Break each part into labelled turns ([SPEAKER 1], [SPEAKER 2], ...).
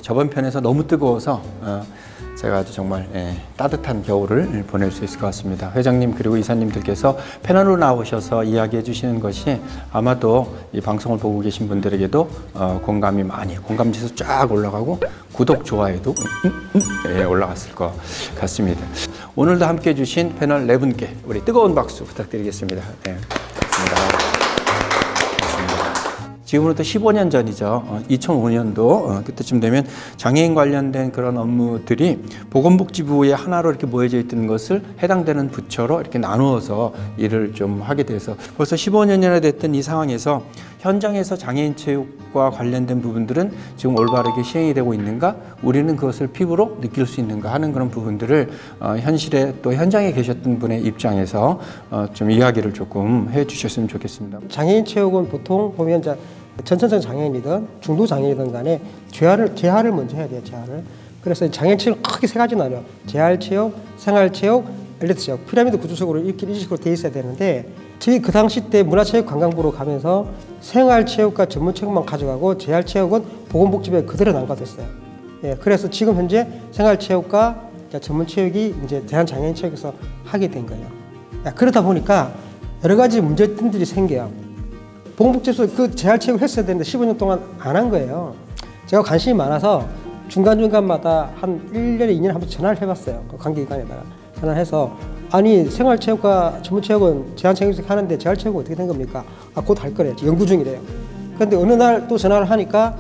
[SPEAKER 1] 저번 편에서 너무 뜨거워서 제가 아주 정말 따뜻한 겨울을 보낼 수 있을 것 같습니다. 회장님 그리고 이사님들께서 패널로 나오셔서 이야기해 주시는 것이 아마도 이 방송을 보고 계신 분들에게도 공감이 많이, 공감지수 쫙 올라가고 구독, 좋아요도 올라갔을 것 같습니다. 오늘도 함께 해주신 패널 네 분께 우리 뜨거운 박수 부탁드리겠습니다. 네, 고맙습니다. 지금으로부터 15년 전이죠. 2005년도 그때쯤 되면 장애인 관련된 그런 업무들이 보건복지부의 하나로 이렇게 모여져 있던 것을 해당되는 부처로 이렇게 나누어서 일을 좀 하게 돼서 벌써 15년이나 됐던 이 상황에서 현장에서 장애인 체육과 관련된 부분들은 지금 올바르게 시행이 되고 있는가? 우리는 그것을 피부로 느낄 수 있는가 하는 그런 부분들을 현실에 또 현장에 계셨던 분의 입장에서 좀 이야기를 조금 해 주셨으면 좋겠습니다.
[SPEAKER 2] 장애인 체육은 보통 보면 이제 전천성 장애인이든 중도 장애인이든 간에 재활을 먼저 해야 돼요. 재활을. 그래서 장애인 체육 크게 세 가지 나눠요. 재활 체육, 생활 체육, 엘리트 체육. 피라미드 구조적으로 이런 식으로 돼 있어야 되는데 저희 그 당시 때 문화체육관광부로 가면서 생활 체육과 전문 체육만 가져가고 재활 체육은 보건복지부에 그대로 남겨뒀어요. 예, 그래서 지금 현재 생활 체육과 전문 체육이 이제 대한장애인 체육에서 하게 된 거예요. 그러다 보니까 여러 가지 문제점들이 생겨요. 보건복지부에서 그 재활체육을 했어야 되는데 15년 동안 안 한 거예요. 제가 관심이 많아서 중간중간마다 한 1년에 2년에 한 번 전화를 해봤어요. 그 관계기관에다가 전화를 해서 아니 생활체육과 전문체육은 제한체육에서 하는데 재활체육은 어떻게 된 겁니까? 곧 할 거래요. 연구 중이래요. 그런데 어느 날 또 전화를 하니까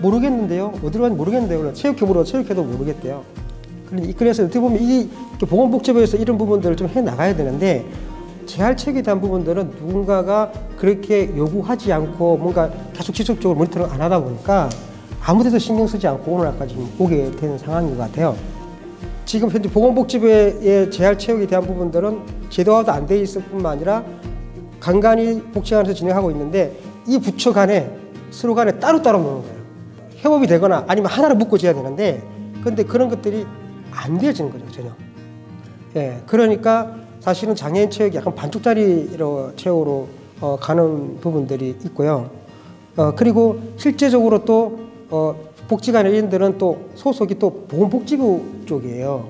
[SPEAKER 2] 모르겠는데요. 어디로 가는지 모르겠는데요. 체육회 물어 체육회도 모르겠대요. 그래서 어떻게 보면 이 보건복지부에서 이런 부분들을 좀 해나가야 되는데 재활체육에 대한 부분들은 누군가가 그렇게 요구하지 않고 뭔가 계속 지속적으로 모니터링 안 하다 보니까 아무 데도 신경 쓰지 않고 오늘날까지 오게 되는 상황인 것 같아요. 지금 현재 보건복지부의 재활체육에 대한 부분들은 제도화도 안 돼 있을 뿐만 아니라 간간히 복지관에서 진행하고 있는데 이 부처 간에 서로 간에 따로따로 노는 거예요. 협업이 되거나 아니면 하나를 묶고 지어야 되는데 근데 그런 것들이 안 되어지는 거죠, 전혀. 예, 그러니까 사실은 장애인 체육이 약간 반쪽짜리 체육으로 가는 부분들이 있고요. 그리고 실제적으로 또 복지관 의원들은 또 소속이 또 보건복지부 쪽이에요.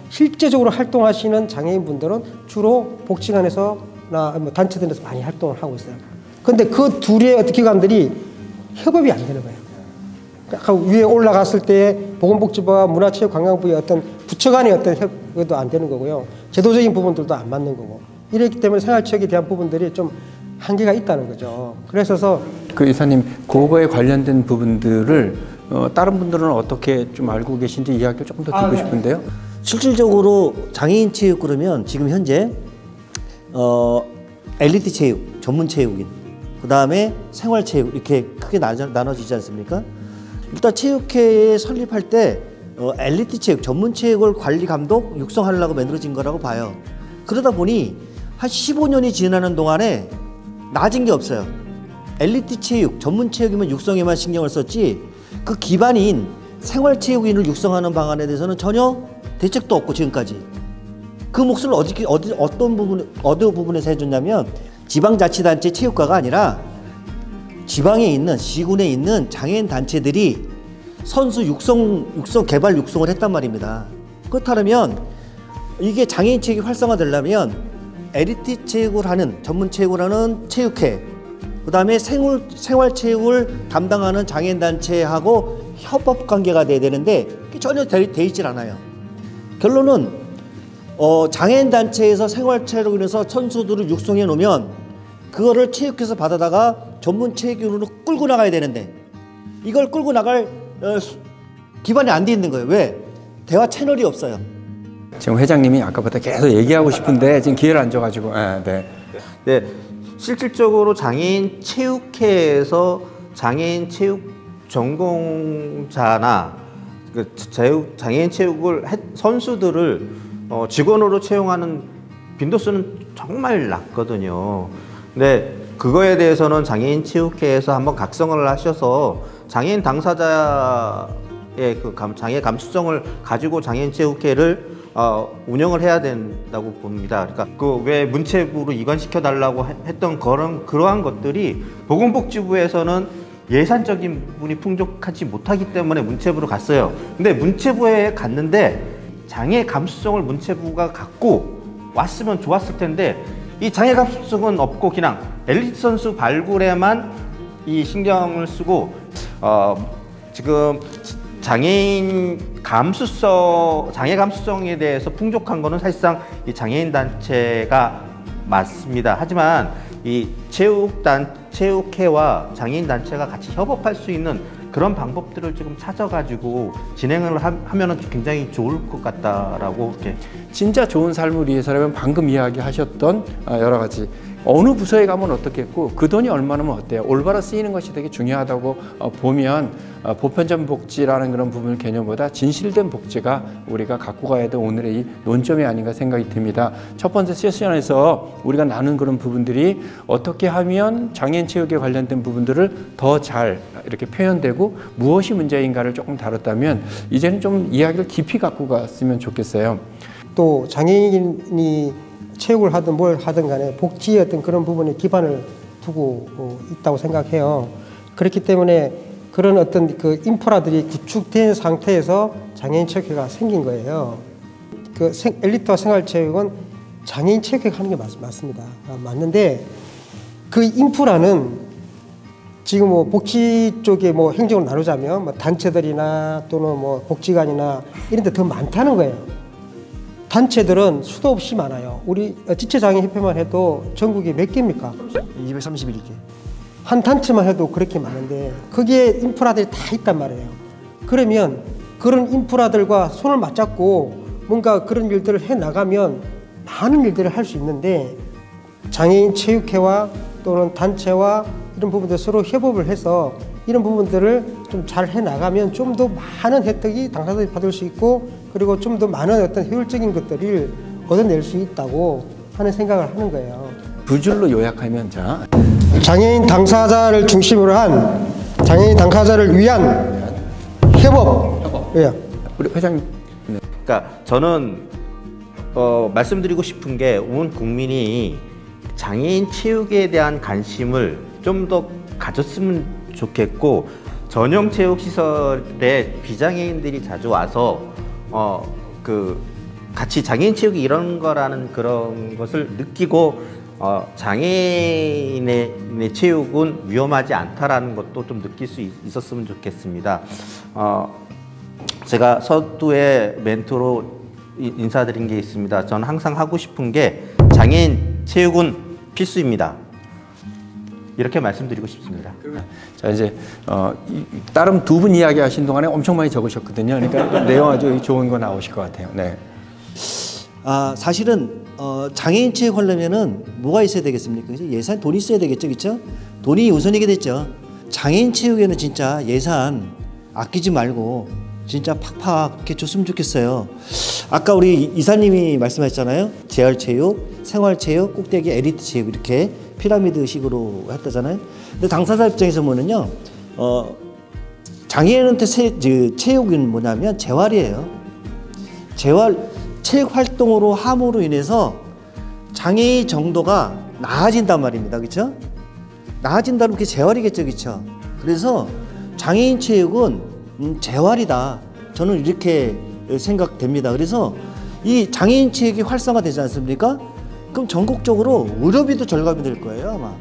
[SPEAKER 2] 실제적으로 활동하시는 장애인분들은 주로 복지관에서나 뭐 단체들에서 많이 활동을 하고 있어요. 그런데 그 둘의 어떤 기관들이 협업이 안 되는 거예요. 위에 올라갔을 때 보건복지부와 문화체육관광부의 어떤 부처 간의 어떤 협업도 안 되는 거고요. 제도적인 부분들도 안 맞는 거고. 이렇기 때문에 생활체육에 대한 부분들이 좀 한계가 있다는 거죠. 그래서
[SPEAKER 1] 그 이사님 그거에 관련된 부분들을 다른 분들은 어떻게 좀 알고 계신지 이야기를 조금 더 듣고 싶은데요.
[SPEAKER 3] 실질적으로 장애인 체육 그러면 지금 현재 엘리트 체육, 전문 체육인, 그 다음에 생활 체육 이렇게 크게 나눠지지 않습니까? 일단 체육회에 설립할 때 엘리트 체육, 전문 체육을 관리 감독 육성하려고 만들어진 거라고 봐요. 그러다 보니 한 15년이 지나는 동안에 나아진 게 없어요. 엘리트 체육, 전문 체육이면 육성에만 신경을 썼지 그 기반인 생활 체육인을 육성하는 방안에 대해서는 전혀 대책도 없고 지금까지 그 몫을 어느 부분에서 해줬냐면 지방자치단체 체육과가 아니라 지방에 있는 시군에 있는 장애인 단체들이 선수 개발 육성을 했단 말입니다. 그렇다면 이게 장애인 체육이 활성화되려면 엘리트 체육을 하는 전문 체육을 하는 체육회, 그 다음에 생활 체육을 담당하는 장애인 단체하고 협업 관계가 돼야 되는데 전혀 돼 있질 않아요. 결론은 장애인 단체에서 생활 체육을 해서 선수들을 육성해 놓으면 그거를 체육회에서 받아다가 전문 체육인으로 끌고 나가야 되는데 이걸 끌고 나갈 기반이 안 돼 있는 거예요. 왜? 대화 채널이 없어요.
[SPEAKER 1] 지금 회장님이 아까부터 계속 얘기하고 싶은데 지금 기회를 안 줘가지고.
[SPEAKER 4] 네, 실질적으로 장애인 체육회에서 장애인 체육 전공자나 장애인 체육을 선수들을 직원으로 채용하는 빈도수는 정말 낮거든요. 근데 그거에 대해서는 장애인 체육회에서 한번 각성을 하셔서 장애인 당사자의 그 장애 감수성을 가지고 장애인 체육회를 운영을 해야 된다고 봅니다. 그러니까 그 왜 문체부로 이관시켜 달라고 했던 그러한 것들이 보건복지부에서는 예산적인 부분이 풍족하지 못하기 때문에 문체부로 갔어요. 근데 문체부에 갔는데 장애 감수성을 문체부가 갖고 왔으면 좋았을 텐데 이 장애 감수성은 없고 그냥 엘리트 선수 발굴에만 이 신경을 쓰고 지금 장애 감수성에 대해서 풍족한 거는 사실상 이 장애인 단체가 맞습니다. 하지만 이 체육회와 장애인 단체가 같이 협업할 수 있는 그런 방법들을 지금 찾아가지고 진행을 하면은 굉장히 좋을 것 같다라고 이렇게.
[SPEAKER 1] 진짜 좋은 삶을 위해서라면 방금 이야기하셨던 여러 가지 어느 부서에 가면 어떻겠고 그 돈이 얼마나면 어때요? 올바로 쓰이는 것이 되게 중요하다고 보면 보편적 복지라는 그런 부분 개념보다 진실된 복지가 우리가 갖고 가야 될 오늘의 이 논점이 아닌가 생각이 듭니다. 첫 번째 세션에서 우리가 나눈 그런 부분들이 어떻게 하면 장애인 체육에 관련된 부분들을 더 잘 이렇게 표현되고 무엇이 문제인가를 조금 다뤘다면 이제는 좀 이야기를 깊이 갖고 갔으면 좋겠어요.
[SPEAKER 2] 또 장애인이 체육을 하든 뭘 하든 간에 복지의 어떤 그런 부분에 기반을 두고 있다고 생각해요. 그렇기 때문에 그런 어떤 그 인프라들이 구축된 상태에서 장애인 체육회가 생긴 거예요. 그 엘리트와 생활체육은 장애인 체육회가 하는 게 맞습니다. 맞는데 그 인프라는 지금 뭐 복지 쪽에 뭐 행정을 나누자면 뭐 단체들이나 또는 뭐 복지관이나 이런 데 더 많다는 거예요. 단체들은 수도 없이 많아요. 우리 지체장애협회만 해도 전국에 몇 개입니까?
[SPEAKER 3] 231개.
[SPEAKER 2] 한 단체만 해도 그렇게 많은데 거기에 인프라들이 다 있단 말이에요. 그러면 그런 인프라들과 손을 맞잡고 뭔가 그런 일들을 해나가면 많은 일들을 할 수 있는데 장애인 체육회와 또는 단체와 이런 부분들 서로 협업을 해서 이런 부분들을 좀 잘 해나가면 좀 더 많은 혜택이 당사자들이 받을 수 있고 그리고 좀 더 많은 어떤 효율적인 것들을 얻어낼 수 있다고 하는 생각을 하는 거예요.
[SPEAKER 1] 두 줄로 요약하면 자
[SPEAKER 2] 장애인 당사자를 중심으로 한 장애인 당사자를 위한 협업. 예.
[SPEAKER 1] 우리 회장님. 네.
[SPEAKER 4] 그러니까 저는 말씀드리고 싶은 게 온 국민이 장애인 체육에 대한 관심을 좀 더 가졌으면 좋겠고 전용 체육 시설에 비장애인들이 자주 와서 같이 장애인 체육이 이런 거라는 그런 것을 느끼고 장애인의 체육은 위험하지 않다라는 것도 좀 느낄 수 있었으면 좋겠습니다. 제가 서두에 멘토로 인사드린 게 있습니다. 저는 항상 하고 싶은 게 장애인 체육은 필수입니다. 이렇게 말씀드리고 싶습니다.
[SPEAKER 1] 자 이제 다른 두 분 이야기하신 동안에 엄청 많이 적으셨거든요. 그러니까 내용 아주 좋은 거 나오실 것 같아요. 네.
[SPEAKER 3] 사실은 장애인 체육 하려면은 뭐가 있어야 되겠습니까? 예산 돈이 있어야 되겠죠, 그렇죠? 돈이 우선이게 됐죠. 장애인 체육에는 진짜 예산 아끼지 말고 진짜 팍팍 이렇게 줬으면 좋겠어요. 아까 우리 이사님이 말씀하셨잖아요. 재활체육, 생활체육, 꼭대기 엘리트 체육 이렇게 피라미드식으로 했다잖아요. 근데 당사자 입장에서 보면요, 장애인한테 체육은 뭐냐면 재활이에요. 체육 활동으로 함으로 인해서 장애의 정도가 나아진단 말입니다. 그렇죠? 나아진다면 그게 재활이겠죠. 그렇죠? 그래서 장애인 체육은 재활이다. 저는 이렇게 생각됩니다. 그래서 이 장애인 체육이 활성화되지 않습니까? 그럼 전국적으로 의료비도 절감이 될 거예요, 아마.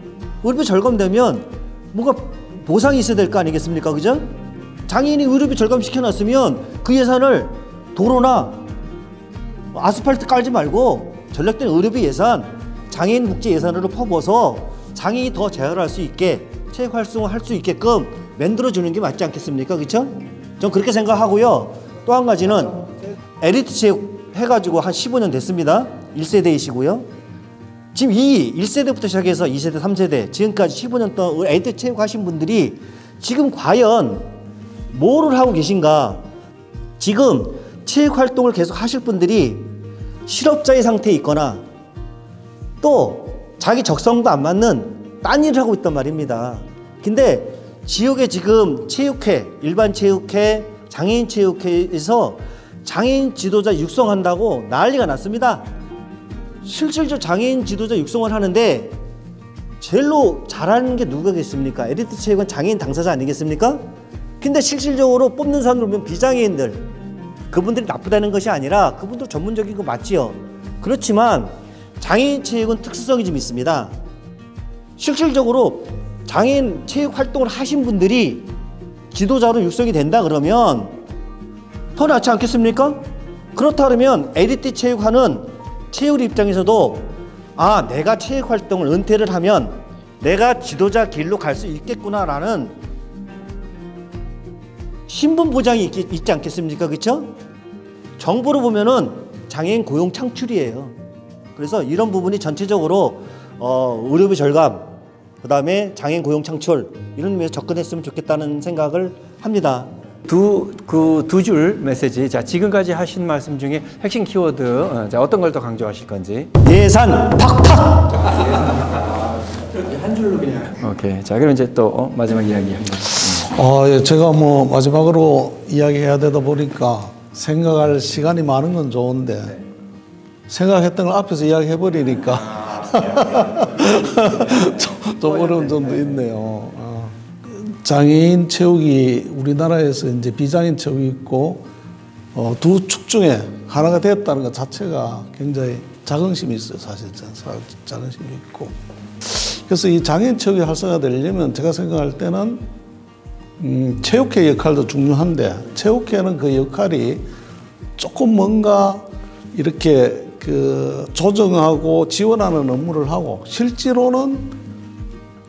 [SPEAKER 3] 의료비 절감되면 뭔가 보상이 있어야 될 거 아니겠습니까? 그죠? 장애인이 의료비 절감시켜놨으면 그 예산을 도로나 아스팔트 깔지 말고 전략된 의료비 예산, 장애인 복지 예산으로 퍼부어서 장애인이 더 재활할 수 있게, 체육 활성화할 수 있게끔 만들어주는 게 맞지 않겠습니까? 그렇죠? 전 그렇게 생각하고요. 또 한 가지는 엘리트 체육 해가지고 한 15년 됐습니다. 1세대이시고요. 지금 1세대부터 시작해서 2세대, 3세대 지금까지 15년 동안 엘리트 체육 하신 분들이 지금 과연 뭐를 하고 계신가? 지금 체육 활동을 계속 하실 분들이 실업자의 상태에 있거나 또 자기 적성도 안 맞는 딴 일을 하고 있단 말입니다. 근데 지역에 지금 체육회, 일반 체육회, 장애인 체육회에서 장애인 지도자 육성한다고 난리가 났습니다. 실질적으로 장애인 지도자 육성을 하는데 제일로 잘하는 게 누구겠습니까? 엘리트 체육은 장애인 당사자 아니겠습니까? 근데 실질적으로 뽑는 사람들 보면 비장애인들, 그분들이 나쁘다는 것이 아니라 그분들 전문적인 거 맞지요. 그렇지만 장애인 체육은 특수성이 좀 있습니다. 실질적으로 장애인 체육 활동을 하신 분들이 지도자로 육성이 된다 그러면 더 낫지 않겠습니까? 그렇다 그러면 엘리트 체육하는 체육 입장에서도 아, 내가 체육 활동을 은퇴를 하면 내가 지도자 길로 갈 수 있겠구나라는 신분 보장이 있지 않겠습니까? 그렇죠? 정부로 보면은 장애인 고용 창출이에요. 그래서 이런 부분이 전체적으로 의료비 절감, 그다음에 장애인 고용 창출 이런 면에서 접근했으면 좋겠다는 생각을 합니다.
[SPEAKER 1] 두 줄 메시지. 자, 지금까지 하신 말씀 중에 핵심 키워드, 자, 어떤 걸 더 강조하실 건지.
[SPEAKER 3] 예산 팍팍.
[SPEAKER 1] 한 줄로 그냥. 오케이. 자, 그럼 이제 또 마지막 이야기 합니다.
[SPEAKER 5] 예, 제가 뭐 마지막으로 이야기해야 되다 보니까 생각할 시간이 많은 건 좋은데 생각했던 걸 앞에서 이야기해 버리니까 좀 어려운 점도 있네요. 장애인 체육이 우리나라에서 이제 비장애인 체육이 있고 두 축 중에 하나가 됐다는 것 자체가 굉장히 자긍심이 있어요. 사실 자긍심이 있고. 그래서 이 장애인 체육이 활성화되려면 제가 생각할 때는 체육회 역할도 중요한데 체육회는 그 역할이 조금 뭔가 이렇게 그 조정하고 지원하는 업무를 하고 실제로는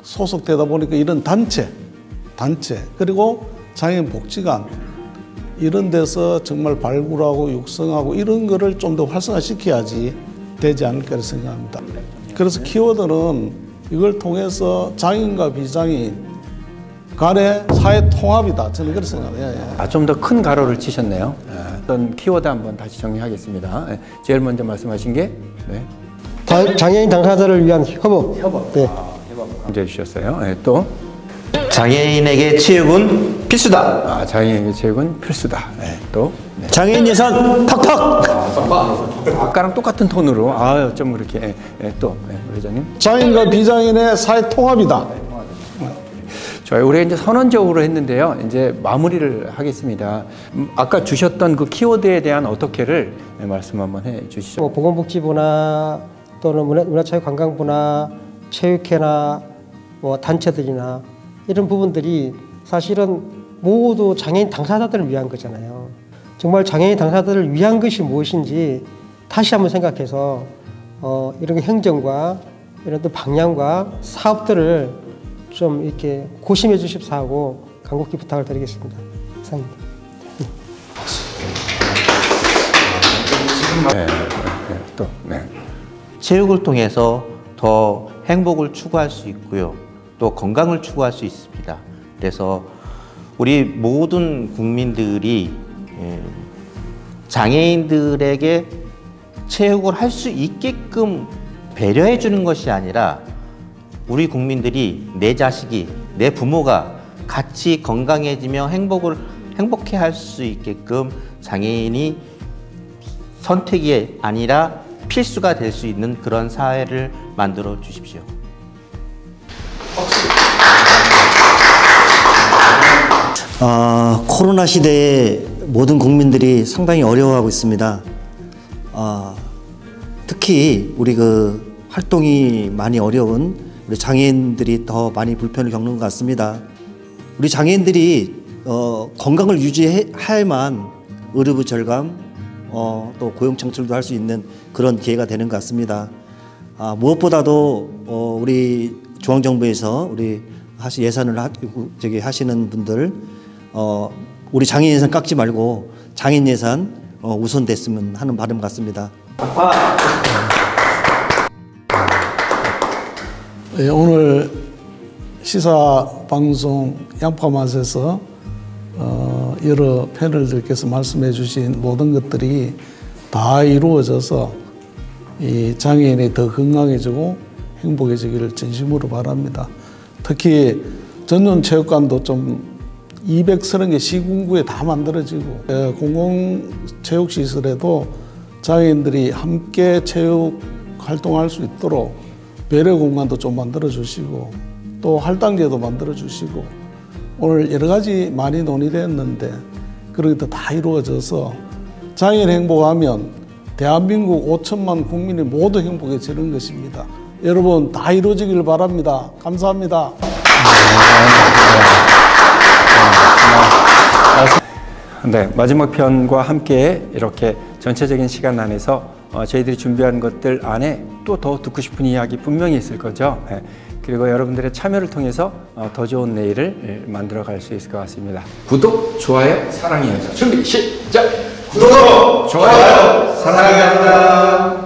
[SPEAKER 5] 소속되다 보니까 이런 단체 그리고 장애인 복지관 이런 데서 정말 발굴하고 육성하고 이런 거를 좀 더 활성화시켜야지 되지 않을까 생각합니다. 그래서 키워드는 이걸 통해서 장애인과 비장애인 간의 사회 통합이다. 저는 그렇게 생각해요.
[SPEAKER 1] 좀 더 큰 가로를 치셨네요. 어떤 키워드 한번 다시 정리하겠습니다. 제일 먼저 말씀하신 게
[SPEAKER 2] 장애인 당사자를 위한 협업. 네.
[SPEAKER 1] 문제 주셨어요. 또
[SPEAKER 4] 장애인에게 체육은 필수다.
[SPEAKER 1] 장애인에게 체육은 필수다. 또
[SPEAKER 3] 장애인 예산 팍팍.
[SPEAKER 1] 아까랑 똑같은 톤으로 좀 그렇게 또 회장님.
[SPEAKER 5] 장애인과 비장애인의 사회 통합이다.
[SPEAKER 1] 좋아요. 우리가 이제 선언적으로 했는데요. 이제 마무리를 하겠습니다. 아까 주셨던 그 키워드에 대한 어떻게를 말씀 한번 해 주시죠.
[SPEAKER 2] 뭐 보건복지부나 또는 문화체육관광부나 체육회나 뭐 단체들이나 이런 부분들이 사실은 모두 장애인 당사자들을 위한 거잖아요. 정말 장애인 당사자들을 위한 것이 무엇인지 다시 한번 생각해서 이런 행정과 이런 또 방향과 사업들을 좀 이렇게 고심해 주십사 하고 간곡히 부탁을 드리겠습니다. 이상입니다.
[SPEAKER 4] 체육을 통해서 더 행복을 추구할 수 있고요. 또 건강을 추구할 수 있습니다. 그래서 우리 모든 국민들이 장애인들에게 체육을 할 수 있게끔 배려해 주는 것이 아니라 우리 국민들이 내 자식이, 내 부모가 같이 건강해지며 행복해 할 수 있게끔 장애인이 선택이 아니라 필수가 될 수 있는 그런 사회를 만들어 주십시오.
[SPEAKER 3] 코로나 시대에 모든 국민들이 상당히 어려워하고 있습니다. 특히 우리 그 활동이 많이 어려운 우리 장애인들이 더 많이 불편을 겪는 것 같습니다. 우리 장애인들이 건강을 유지해야만 의료비 절감, 또 고용 창출도 할 수 있는 그런 기회가 되는 것 같습니다. 무엇보다도 우리 중앙정부에서 우리 예산을 하시는 분들 우리 장애인 예산 깎지 말고 장애인 예산 우선됐으면 하는 바람 같습니다.
[SPEAKER 5] 네, 오늘 시사 방송 양파맛에서 여러 패널들께서 말씀해 주신 모든 것들이 다 이루어져서 이 장애인이 더 건강해지고 행복해지기를 진심으로 바랍니다. 특히 전용체육관도 좀 230개 시군구에 다 만들어지고 공공체육시설에도 장애인들이 함께 체육 활동할 수 있도록 배려 공간도 좀 만들어 주시고 또 할당제도 만들어 주시고 오늘 여러 가지 많이 논의됐는데 그런 것도 다 이루어져서 장애인 행복하면 대한민국 5천만 국민이 모두 행복해지는 것입니다. 여러분 다 이루어지길 바랍니다. 감사합니다.
[SPEAKER 1] 네, 마지막 편과 함께 이렇게 전체적인 시간 안에서 저희들이 준비한 것들 안에 또 더 듣고 싶은 이야기 분명히 있을 거죠. 그리고 여러분들의 참여를 통해서 더 좋은 내일을 만들어 갈 수 있을 것 같습니다. 구독, 좋아요, 사랑의 연사. 준비, 시작! 구독, 좋아요, 사랑의 연사.